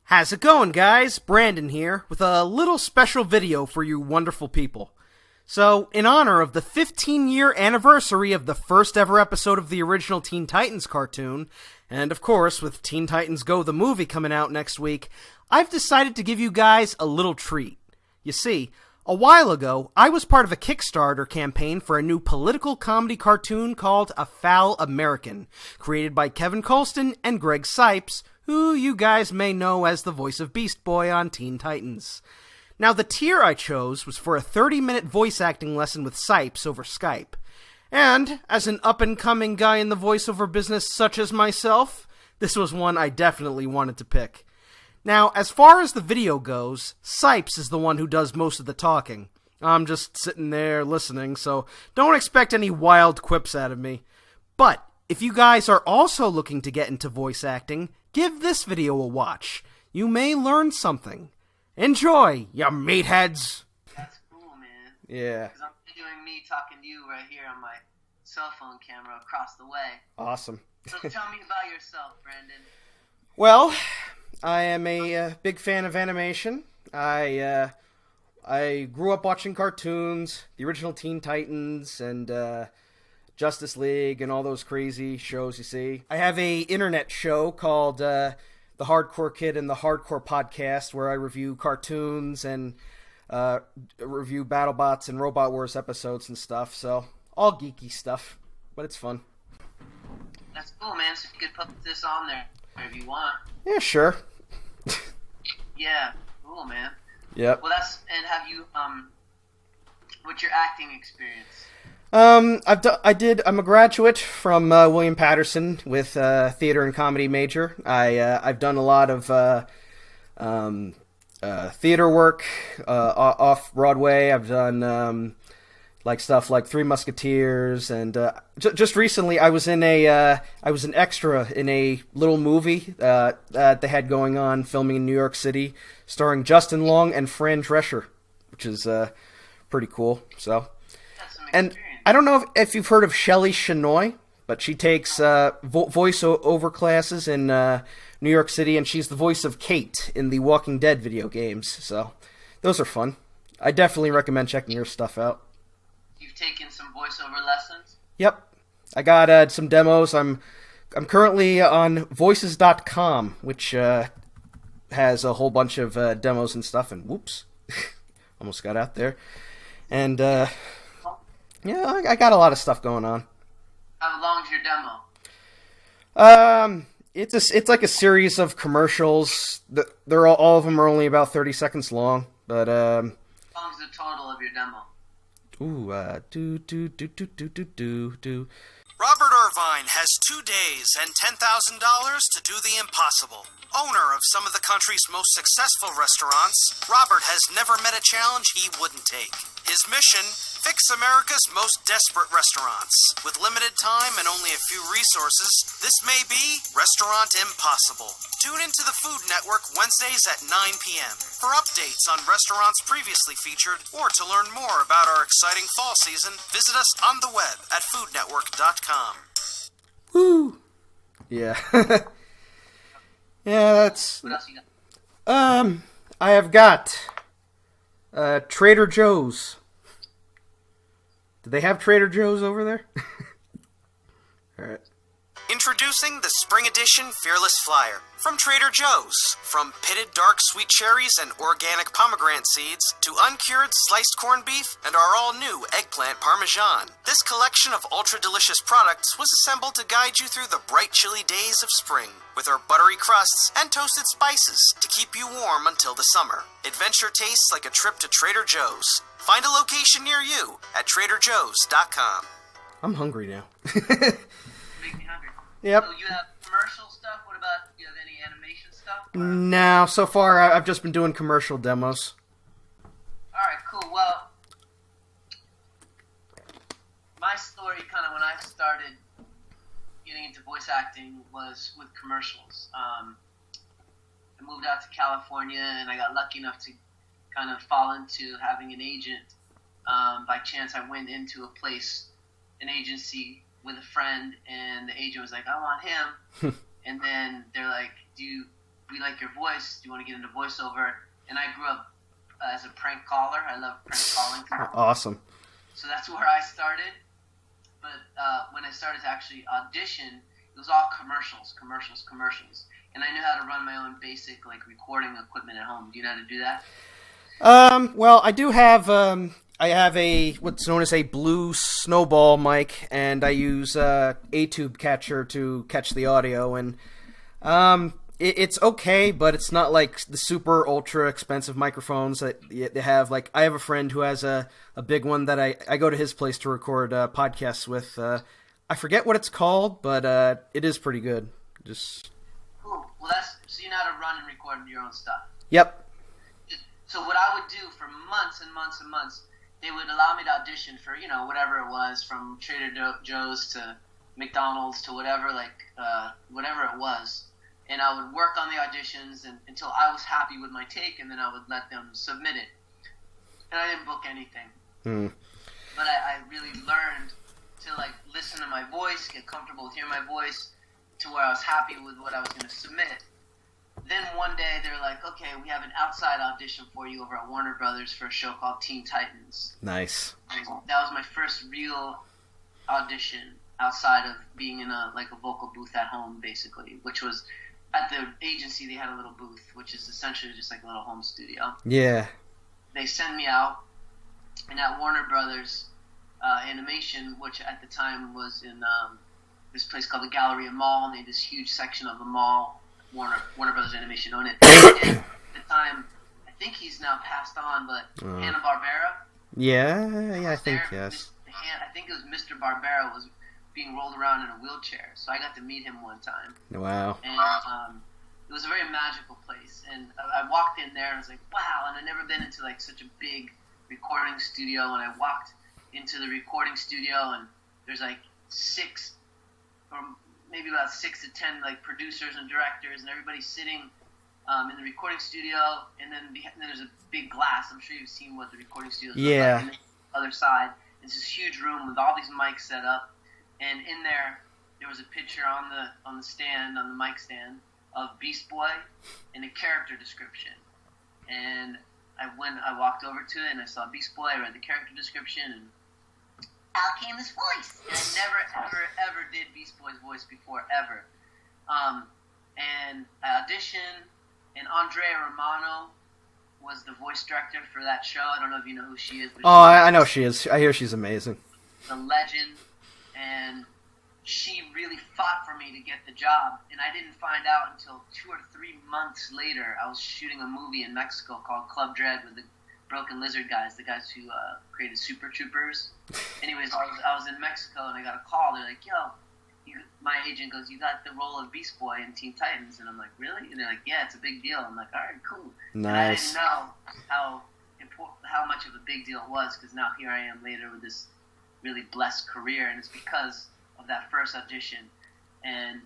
How's it going, guys? Brandon here with a little special video for you wonderful people. So, in honor of the 15-year anniversary of the first ever episode of the original Teen Titans cartoon, and of course, with Teen Titans Go! The movie coming out next week, I've decided to give you guys a little treat. You see, a while ago, I was part of a Kickstarter campaign for a new political comedy cartoon called A Foul American, created by Kevin Colston and Greg Cipes, who you guys may know as the voice of Beast Boy on Teen Titans. Now, the tier I chose was for a 30-minute voice acting lesson with Cipes over Skype. And, as an up-and-coming guy in the voiceover business such as myself, this was one I definitely wanted to pick. Now, as far as the video goes, Cipes is the one who does most of the talking. I'm just sitting there listening, so don't expect any wild quips out of me. But, if you guys are also looking to get into voice acting, give this video a watch. You may learn something. Enjoy, you meatheads! That's cool, man. Yeah. Because I'm videoing me talking to you right here on my cell phone camera across the way. Awesome. So tell me about yourself, Brandon. Well, I am a big fan of animation. I grew up watching cartoons, the original Teen Titans, and Justice League, and all those crazy shows you see. I have a internet show called The Hardcore Kid and the Hardcore Podcast, where I review cartoons and review BattleBots and Robot Wars episodes and stuff, so all geeky stuff, but it's fun. That's cool, man. So you could put this on there if you want. Yeah, sure. Yeah, cool, man. Yep. Well, have you, what's your acting experience? I'm a graduate from William Patterson with theater and comedy major. I've done a lot of theater work off Broadway. I've done like stuff like Three Musketeers, and just recently I was an extra in a little movie that they had going on filming in New York City, starring Justin Long and Fran Drescher, which is pretty cool. So, and I don't know if you've heard of Shelly Shenoy, but she takes voiceover classes in New York City, and she's the voice of Kate in the Walking Dead video games. So those are fun. I definitely recommend checking her stuff out. You've taken some voiceover lessons? Yep. I got some demos. I'm currently on voices.com, which has a whole bunch of demos and stuff, and whoops. Almost got out there. And yeah, I got a lot of stuff going on. How long's your demo? It's like a series of commercials. They're all of them are only about 30 seconds long, but How long's the total of your demo? Robert Irvine has 2 days and $10,000 to do the impossible. Owner of some of the country's most successful restaurants, Robert has never met a challenge he wouldn't take. His mission: fix America's most desperate restaurants. With limited time and only a few resources, this may be Restaurant Impossible. Tune into the Food Network Wednesdays at 9 p.m. for updates on restaurants previously featured, or to learn more about our exciting fall season, visit us on the web at foodnetwork.com. Woo! Yeah. Yeah, that's... What else you got? I have got Trader Joe's. Do they have Trader Joe's over there? Alright. Introducing the Spring Edition Fearless Flyer from Trader Joe's. From pitted dark sweet cherries and organic pomegranate seeds to uncured sliced corned beef and our all-new eggplant parmesan. This collection of ultra-delicious products was assembled to guide you through the bright chilly days of spring, with our buttery crusts and toasted spices to keep you warm until the summer. Adventure tastes like a trip to Trader Joe's. Find a location near you at TraderJoe's.com. I'm hungry now. Make me hungry. Yep. So you have commercial stuff? What about, do you have any animation stuff? No, so far I've just been doing commercial demos. Alright, cool. Well, my story kind of when I started getting into voice acting was with commercials. I moved out to California, and I got lucky enough to kind of fall into having an agent. By chance, I went into a place, an agency, with a friend, and the agent was like, I want him. And then they're like, do you we like your voice. Do you want to get into voiceover? And I grew up as a prank caller. I love prank calling. Awesome. So that's where I started. But when I started to actually audition, it was all commercials. And I knew how to run my own basic recording equipment at home. Do you know how to do that? Well, I do have I have a what's known as a blue snowball mic, and I use a tube catcher to catch the audio, and it's okay, but it's not like the super ultra expensive microphones that they have. Like, I have a friend who has a big one that I go to his place to record podcasts with. I forget what it's called, but it is pretty good. Just cool. Well, so you know how to run and record your own stuff. Yep. So what I would do for months and months and months, they would allow me to audition for, whatever it was, from Trader Joe's to McDonald's to whatever it was. And I would work on the auditions until I was happy with my take, and then I would let them submit it. And I didn't book anything. But I really learned to listen to my voice, get comfortable with hearing my voice, to where I was happy with what I was going to submit. Then one day they were like, okay, we have an outside audition for you over at Warner Brothers for a show called Teen Titans. Nice. That was my first real audition outside of being in a vocal booth at home, basically, which was at the agency. They had a little booth, which is essentially just like a little home studio. Yeah. They sent me out, and at Warner Brothers Animation, which at the time was in this place called the Galleria Mall, and they had this huge section of the mall. Warner Brothers Animation owned it. And at the time, I think he's now passed on, but Hanna-Barbera. Yeah, I think yes. I think it was Mr. Barbera was being rolled around in a wheelchair, so I got to meet him one time. Wow. And it was a very magical place, and I walked in there and I was like, wow, and I'd never been into such a big recording studio, and I walked into the recording studio, and there's 6 or maybe about 6 to 10 producers and directors, and everybody's sitting in the recording studio, and then there's a big glass. I'm sure you've seen what the recording studio is like. And the other side, it's this huge room with all these mics set up, and in there was a picture on the stand, on the mic stand, of Beast Boy and a character description. And I walked over to it, and I saw Beast Boy. I read the character description, and out came his voice. And I never, ever did Beast Boy's voice before, ever. And I auditioned, and Andrea Romano was the voice director for that show. I don't know if you know who she is. But I know she is. I hear she's amazing. The legend, and she really fought for me to get the job. And I didn't find out until 2 or 3 months later. I was shooting a movie in Mexico called Club Dread with the Broken Lizard guys, the guys who created Super Troopers. Anyways, I was in Mexico, and I got a call. They're like, yo, my agent goes, you got the role of Beast Boy in Teen Titans. And I'm like, really? And they're like, yeah, it's a big deal. I'm like, all right, cool. Nice. And I didn't know how much of a big deal it was, because now here I am later with this really blessed career, and it's because of that first audition. And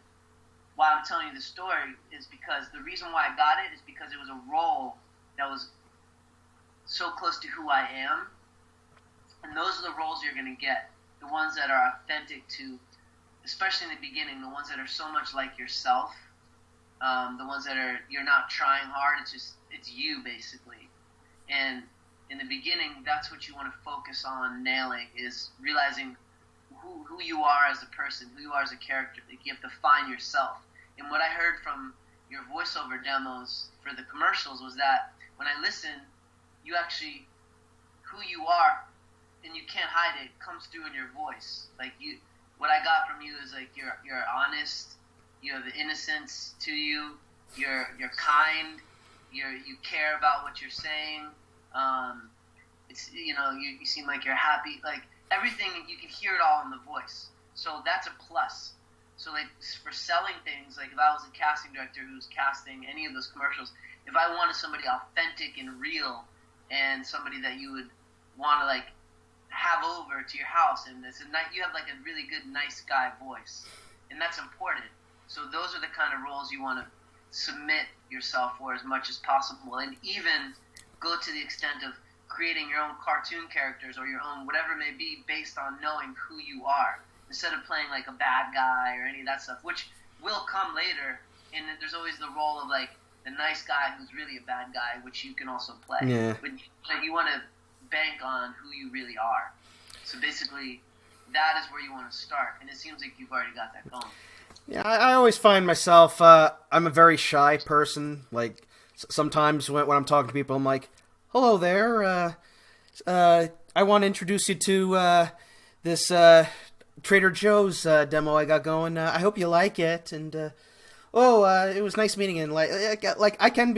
why I'm telling you the story is because the reason why I got it is because it was a role that was so close to who I am, and those are the roles you're going to get, the ones that are authentic to, especially in the beginning, the ones that are so much like yourself, the ones that you're not trying hard, it's you, basically. And in the beginning, that's what you want to focus on nailing, is realizing who you are as a person, who you are as a character. You have to find yourself. And what I heard from your voiceover demos for the commercials was that when I listened, you actually, who you are, and you can't hide it, comes through in your voice. What I got from you is you're honest, you have innocence to you, you're kind, you care about what you're saying. It's you seem like you're happy, everything, you can hear it all in the voice. So that's a plus. So for selling things, if I was a casting director who's casting any of those commercials, if I wanted somebody authentic and real, and somebody that you would want to have over to your house, and you have a really good nice guy voice, and that's important. So those are the kind of roles you want to submit yourself for as much as possible, and even go to the extent of creating your own cartoon characters or your own whatever it may be based on knowing who you are, instead of playing a bad guy or any of that stuff, which will come later. And there's always the role of the nice guy who's really a bad guy, which you can also play. Yeah. But you want to bank on who you really are. So basically, that is where you want to start, and it seems like you've already got that going. Yeah, I always find myself, I'm a very shy person. Like, sometimes when I'm talking to people, I'm like, hello there, I want to introduce you to this Trader Joe's demo I got going. I hope you like it, and it was nice meeting you. And like I can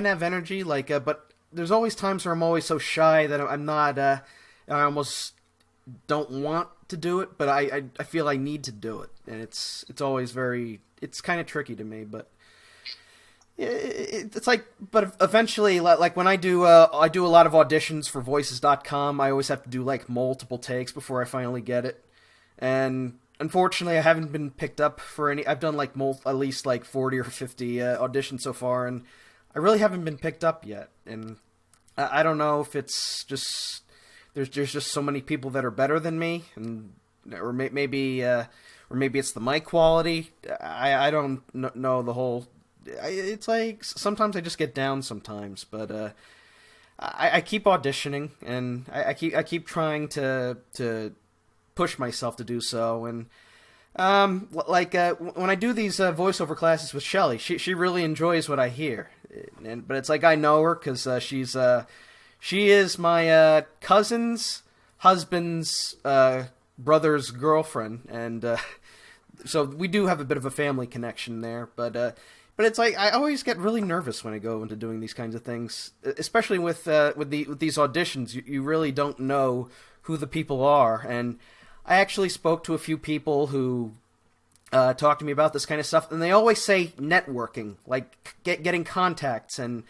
have energy, but there's always times where I'm always so shy that I'm not. I almost don't want to do it, but I feel I need to do it, and it's always it's kind of tricky to me, but. It's like, but eventually, like when I do a lot of auditions for Voices.com, I always have to do like multiple takes before I finally get it. And unfortunately, I haven't been picked up for any. I've done like at least like 40 or 50 auditions so far, and I really haven't been picked up yet. And I don't know if it's just there's just so many people that are better than me, and or maybe it's the mic quality. I don't know the whole. It's like sometimes I just get down sometimes, but I keep auditioning, and I keep trying to push myself to do so. And when I do these voiceover classes with Shelly, she really enjoys what I hear. But it's like I know her because she is my cousin's husband's brother's girlfriend, and so we do have a bit of a family connection there. But it's like I always get really nervous when I go into doing these kinds of things, especially with these auditions. You really don't know who the people are, and I actually spoke to a few people who talked to me about this kind of stuff, and they always say networking, like getting contacts and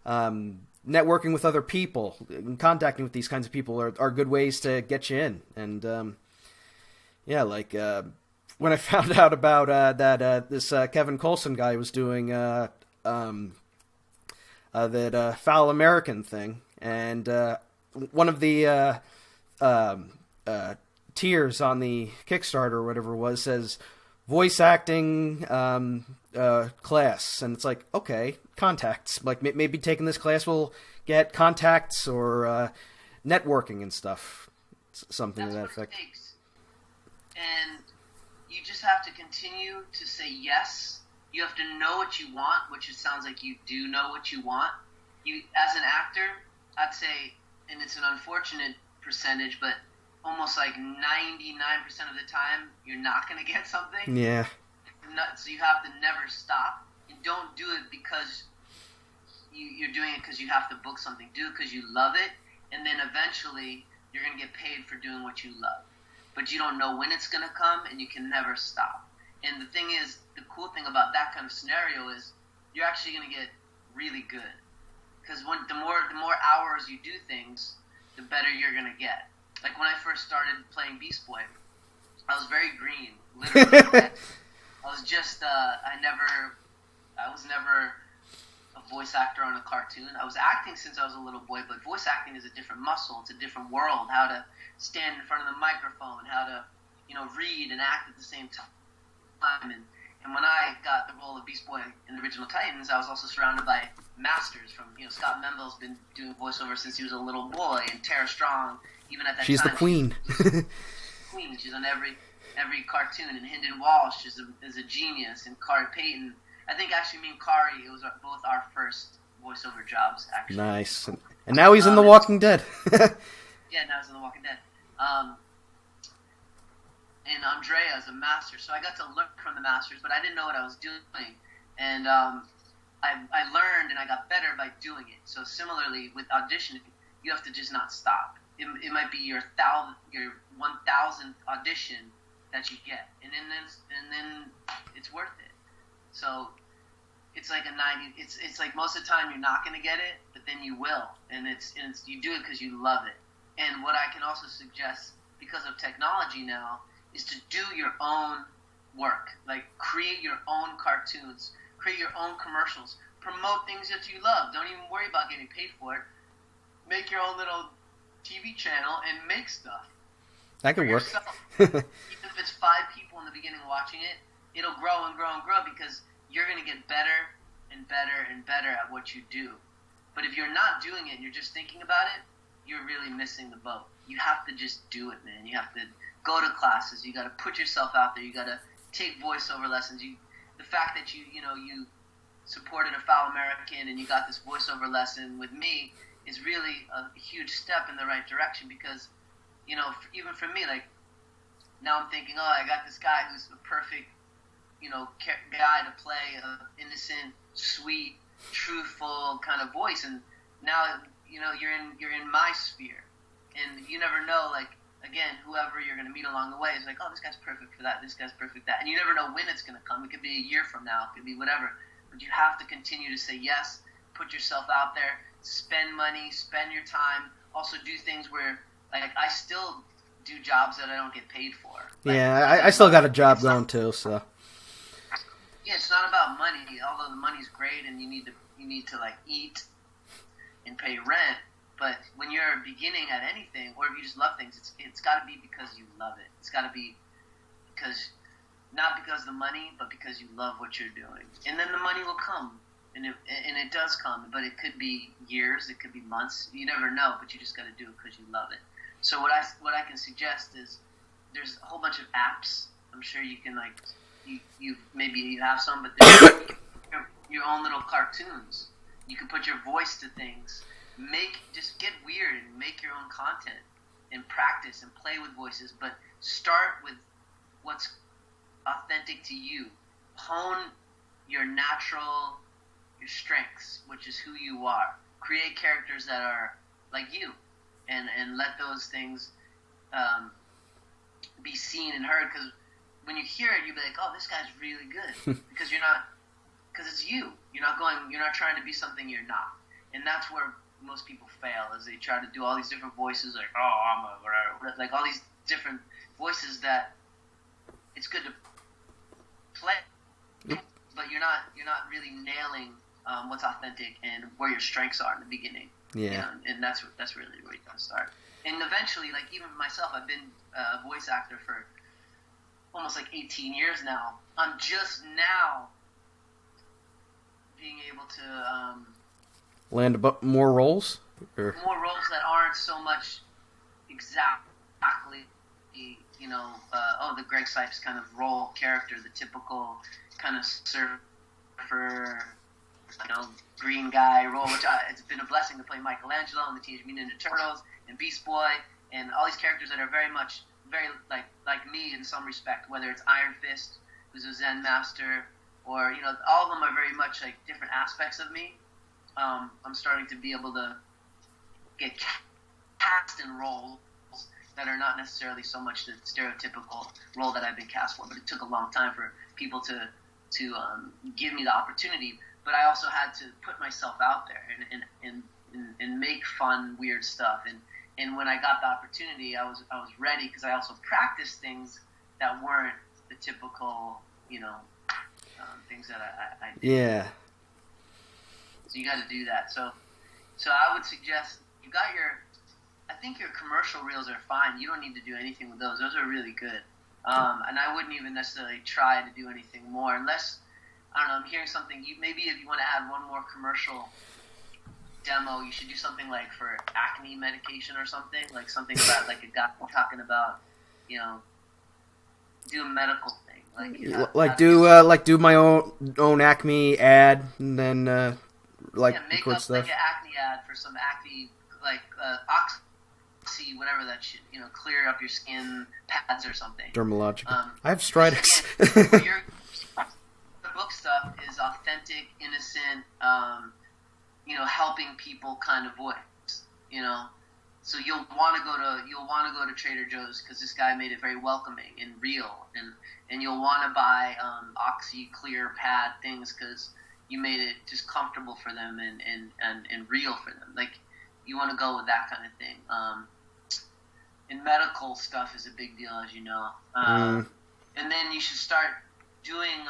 networking with other people, and contacting with these kinds of people are good ways to get you in. And when I found out about that this Kevin Coulson guy was doing that Foul American thing, and one of the tiers on the Kickstarter or whatever it was says voice acting class, and it's like, okay, contacts. Like maybe taking this class will get contacts or networking and stuff, something to that effect. And you just have to continue to say yes. You have to know what you want, which it sounds like you do know what you want. You, as an actor, I'd say, and it's an unfortunate percentage, but almost like 99% of the time, you're not going to get something. Yeah. So you have to never stop. And don't do it because you're doing it because you have to book something. Do it because you love it, and then eventually you're going to get paid for doing what you love. But you don't know when it's going to come, and you can never stop. And the thing is, the cool thing about that kind of scenario is you're actually going to get really good. Because the more hours you do things, the better you're going to get. Like when I first started playing Beast Boy, I was very green. Literally. I was just, I was never a voice actor on a cartoon. I was acting since I was a little boy, but voice acting is a different muscle. It's a different world. How to stand in front of the microphone, how to, read and act at the same time. And when I got the role of Beast Boy in the original Titans, I was also surrounded by masters from, Scott Mendel's been doing voiceover since he was a little boy, and Tara Strong, even at that She's time. The queen. Queen. She's on every cartoon, and Hynden Walsh is a genius, and Kari Payton. I think actually me and Kari, it was both our first voiceover jobs, actually. Nice. And now he's in The Walking Dead. Yeah, now he's in The Walking Dead. And Andrea is a master, so I got to learn from the masters, but I didn't know what I was doing. And I learned and I got better by doing it. So similarly with auditioning, you have to just not stop. It might be your 1,000th audition that you get, and then it's worth it. So it's like it's like most of the time you're not going to get it, but then you will, and you do it because you love it. And what I can also suggest, because of technology now, is to do your own work. Like, create your own cartoons, create your own commercials, promote things that you love. Don't even worry about getting paid for it. Make your own little TV channel and make stuff. That could work. Even if it's 5 people in the beginning watching it, it'll grow and grow and grow because you're going to get better and better at what you do. But if you're not doing it and you're just thinking about it, you're really missing the boat. You have to just do it, man. You have to go to classes. You got to put yourself out there. You got to take voiceover lessons. The fact that you supported a fellow American and you got this voiceover lesson with me is really a huge step in the right direction, because, even for me, like, now I'm thinking, oh, I got this guy who's the perfect, guy to play an innocent, sweet, truthful kind of voice, and now, you're in my sphere, and you never know, like, again, whoever you're going to meet along the way is like, oh, this guy's perfect for that, this guy's perfect for that, and you never know when it's going to come. It could be a year from now, it could be whatever, but you have to continue to say yes, put yourself out there, spend money, spend your time, also do things where, like, I still do jobs that I don't get paid for. Like, yeah, I still got a job going too, so. Yeah, it's not about money, although the money's great and you need to like eat and pay rent. But when you're beginning at anything, or if you just love things, it's got to be because you love it. It's got to be not because of the money, but because you love what you're doing. And then the money will come, and it does come. But it could be years, it could be months. You never know, but you just got to do it because you love it. So what I can suggest is there's a whole bunch of apps. I'm sure you can, like, maybe you have some, but there's your own little cartoons. You can put your voice to things. Just get weird and make your own content and practice and play with voices, but start with what's authentic to you. Hone your strengths, which is who you are. Create characters that are like you, and let those things be seen and heard, because when you hear it, you'll be like, oh, this guy's really good, because it's you. You're not trying to be something you're not. And that's where most people fail, is they try to do all these different voices, like, oh, I'm a whatever, like all these different voices that it's good to play, but you're not really nailing what's authentic and where your strengths are in the beginning. Yeah. And that's really where you gotta start. And eventually, like, even myself, I've been a voice actor for almost like 18 years now. I'm just now being able to land more roles? Or? More roles that aren't so much exactly, the Greg Cipes kind of role character, the typical kind of surfer, green guy role, which it's been a blessing to play Michelangelo in the Teenage Mutant Ninja Turtles and Beast Boy and all these characters that are very like me in some respect, whether it's Iron Fist, who's a Zen master, or, all of them are very much like different aspects of me. I'm starting to be able to get cast in roles that are not necessarily so much the stereotypical role that I've been cast for, but it took a long time for people to give me the opportunity. But I also had to put myself out there and make fun, weird stuff. And when I got the opportunity, I was ready, because I also practiced things that weren't the typical, things that I did. Yeah. So you got to do that. So I would suggest I think your commercial reels are fine. You don't need to do anything with those. Those are really good. And I wouldn't even necessarily try to do anything more unless, I don't know, I'm hearing something. Maybe if you want to add one more commercial demo, you should do something like for acne medication or something, like something about like a guy talking about, do a medical thing, do my own Acme ad, and then make up stuff. Like an acne ad for some acne, like Oxy, whatever that shit, clear up your skin pads or something. Dermalogical. I have Stridex. The book stuff is authentic, innocent, helping people kind of voice, So you'll want to go to Trader Joe's because this guy made it very welcoming and real, and you'll want to buy Oxy Clear Pad things because you made it just comfortable for them and real for them. Like, you want to go with that kind of thing. And medical stuff is a big deal, as you know. And then you should start doing.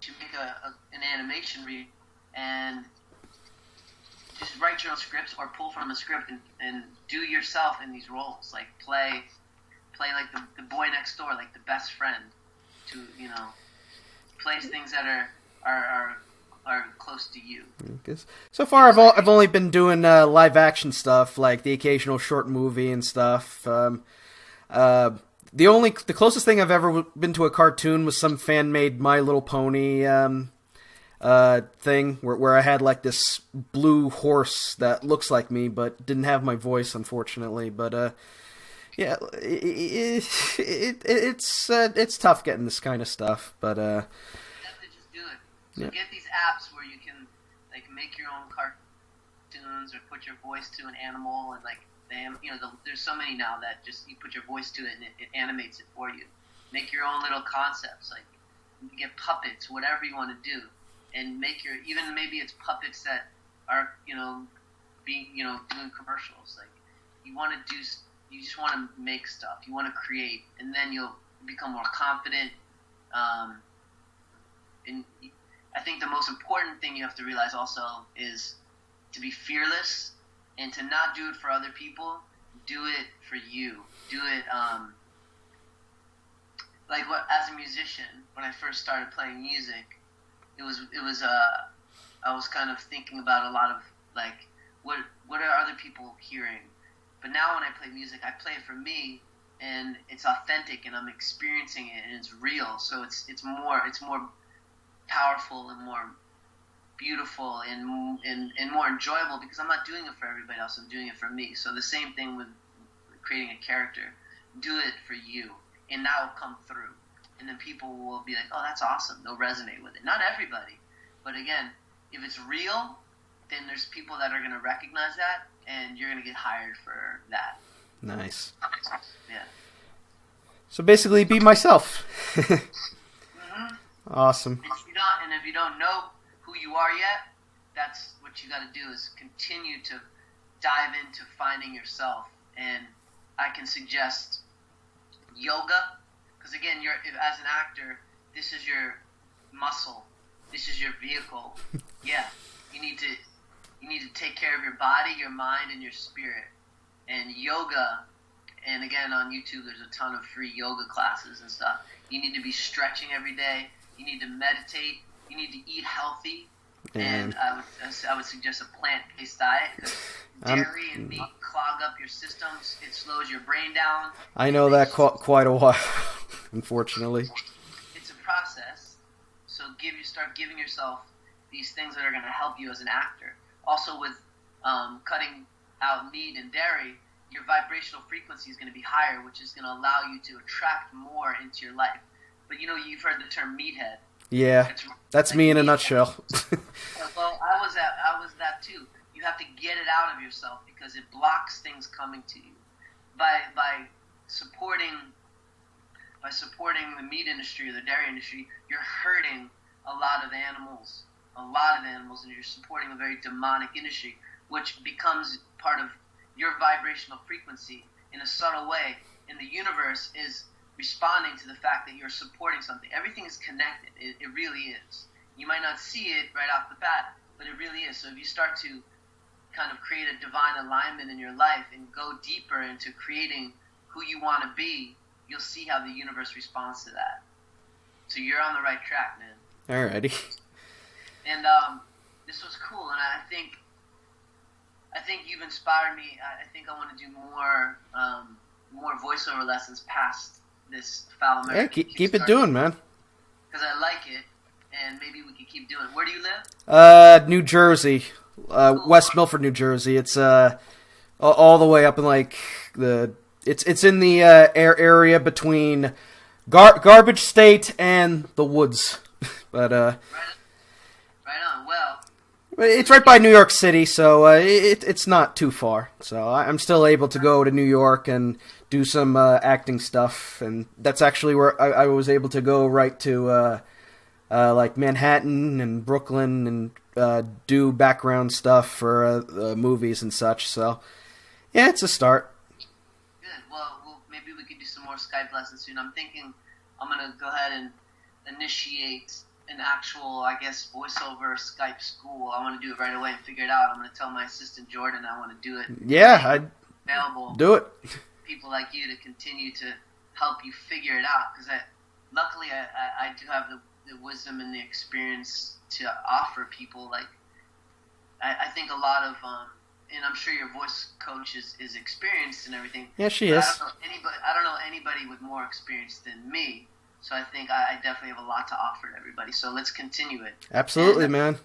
You make an animation read and just write your own scripts or pull from a script and do yourself in these roles. Like play like the boy next door, like the best friend to place things that are close to you. So far, I've only been doing live action stuff, like the occasional short movie and stuff. The closest thing I've ever been to a cartoon was some fan made My Little Pony thing where I had like this blue horse that looks like me but didn't have my voice, unfortunately. But yeah, it's tough getting this kind of stuff. But you have to just do it. So yeah. Get these apps where you can like make your own cartoons or put your voice to an animal, and like there's so many now that just you put your voice to it and it animates it for you. Make your own little concepts, like get puppets, whatever you want to do, and make even maybe it's puppets that are doing commercials. Like you just want to make stuff, you want to create, and then you'll become more confident. And I think the most important thing you have to realize also is to be fearless and to not do it for other people. Do it for you. Do it as a musician. When I first started playing music, it was I was kind of thinking about a lot of like what are other people hearing. But now when I play music, I play it for me, and it's authentic, and I'm experiencing it, and it's real. So it's more powerful and more beautiful and more enjoyable because I'm not doing it for everybody else. I'm doing it for me. So the same thing with creating a character. Do it for you, and that will come through. And then people will be like, "Oh, that's awesome." They'll resonate with it. Not everybody, but again, if it's real, then there's people that are going to recognize that, and you're going to get hired for that. Nice. Yeah. So basically, be myself. Mm-hmm. Awesome. And if you don't know who you are yet, that's what you got to do is continue to dive into finding yourself. And I can suggest yoga, because again, as an actor, this is your muscle, this is your vehicle. Yeah, you need to take care of your body, your mind, and your spirit. And yoga, and again on YouTube, there's a ton of free yoga classes and stuff. You need to be stretching every day. You need to meditate. You need to eat healthy. And I would suggest a plant-based diet, because dairy and meat clog up your systems. It slows your brain down. I know that quite a while, unfortunately. It's a process. So start giving yourself these things that are going to help you as an actor. Also with cutting out meat and dairy, your vibrational frequency is going to be higher, which is going to allow you to attract more into your life. But you've heard the term meathead. Yeah, that's me in a nutshell. Well, I was that too. You have to get it out of yourself because it blocks things coming to you. By supporting the meat industry or the dairy industry, you're hurting a lot of animals, and you're supporting a very demonic industry, which becomes part of your vibrational frequency in a subtle way. And the universe is responding to the fact that you're supporting something. Everything is connected. It really is. You might not see it right off the bat, but it really is. So if you start to kind of create a divine alignment in your life and go deeper into creating who you want to be, you'll see how the universe responds to that. So you're on the right track, man. Alrighty. And this was cool, and I think you've inspired me. I think I want to do more voiceover lessons past this Foul American. Yeah, keep it doing, man. Because I like it, and maybe we could keep doing it. Where do you live? New Jersey, West Milford, New Jersey. It's all the way up in like it's in the area between Garbage State and the woods, but Right on. Well, it's right by New York City, so it's not too far. So I'm still able to go to New York and do some acting stuff, and that's actually where I was able to go right to like Manhattan and Brooklyn and do background stuff for movies and such. So yeah, it's a start. good. Well, maybe we could do some more Skype lessons soon. I'm thinking I'm going to go ahead and initiate an actual, I guess, voiceover Skype school. I want to do it right away and figure it out. I'm going to tell my assistant Jordan I want to do it. Yeah, I'd available do it. People like you to continue to help you figure it out, because luckily I do have the wisdom and the experience to offer people. Like, I think a lot of, and I'm sure your voice coach is experienced and everything. Yeah, she is. I don't know anybody with more experience than me. So I think I definitely have a lot to offer to everybody. So let's continue it. Absolutely, man.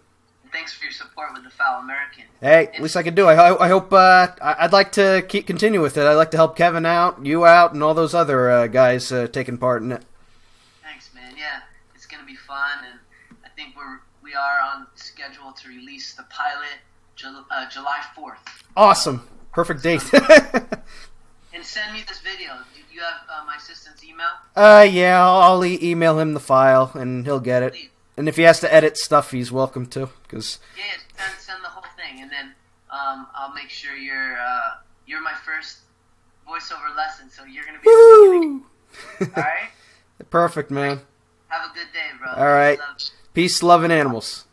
Thanks for your support with the Foul American. Hey, at least I can do. I hope I'd like to continue with it. I'd like to help Kevin out, you out, and all those other guys taking part in it. Thanks, man. Yeah, it's gonna be fun, and I think we are on schedule to release the pilot July 4th. Awesome, perfect date. And send me this video. Do you have my assistant's email? Yeah, I'll email him the file, and he'll get it. Please. And if he has to edit stuff, he's welcome to. Cause Send the whole thing, and then I'll make sure you're my first voiceover lesson, so you're gonna be the beginning. All right. Perfect, man. Have a good day, bro. All right. Peace, love, and animals.